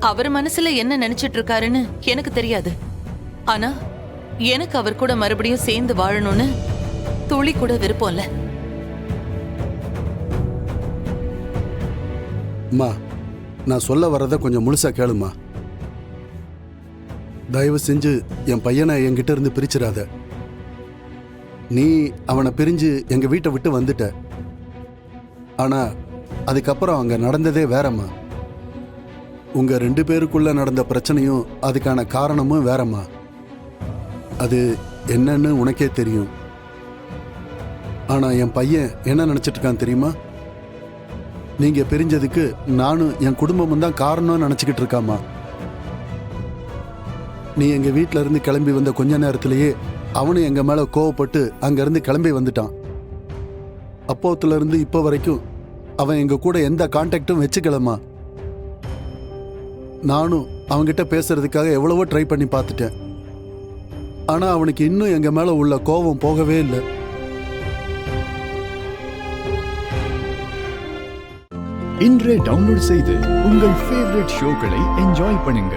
அவர் மனசுல என்ன நினைச்சிட்டு இருக்காருன்னு எனக்கு தெரியாது. ஆனா எனக்கு அவர் கூட மறுபடியும் சேர்ந்து வாழணும்னு துளி கூட விருப்பம் இல்ல. அம்மா, நான் சொல்ல வர்றத கொஞ்சம் முழுசா கேளுமா. தயவு செஞ்சு என் பையனை என்கிட்ட இருந்து பிரிச்சிடாத. நீ அவனை பிரிஞ்சு எங்க வீட்டை விட்டு வந்துட்ட. ஆனா அதுக்கப்புறம் அங்க நடந்ததே வேறம்மா. உங்க 2 பேருக்குள்ள நடந்த பிரச்சனையும் அதுக்கான காரணமும் வேறம்மா. அது என்னன்னு உனக்கே தெரியும். ஆனா என் பையன் என்ன நினைச்சிட்டு இருக்கான் தெரியுமா? நீங்க பிரிஞ்சதுக்கு நானும் என் குடும்பமும் தான் காரணம்னு நினைச்சுக்கிட்டு இருக்காமா. நீ எங்க வீட்ல இருந்து கிளம்பி வந்த கொஞ்ச நேரத்திலேயே அவனும் எங்க மேல கோவப்பட்டு அங்க இருந்து கிளம்பி வந்துட்டான். அப்போத்துல இருந்து இப்போ வரைக்கும் அவன் எங்க கூட எந்த கான்டாக்டும் வச்சுக்கலமா. நானும் அவன்கிட்ட பேசுறதுக்காக எவ்வளவோ ட்ரை பண்ணி பார்த்துட்டேன். ஆனா அவனுக்கு இன்னும் எங்க மேல உள்ள கோபம் போகவே இல்லை. இன்றே டவுன்லோட் செய்து உங்கள் ஃபேவரட் ஷோக்களை என்ஜாய் பண்ணுங்க.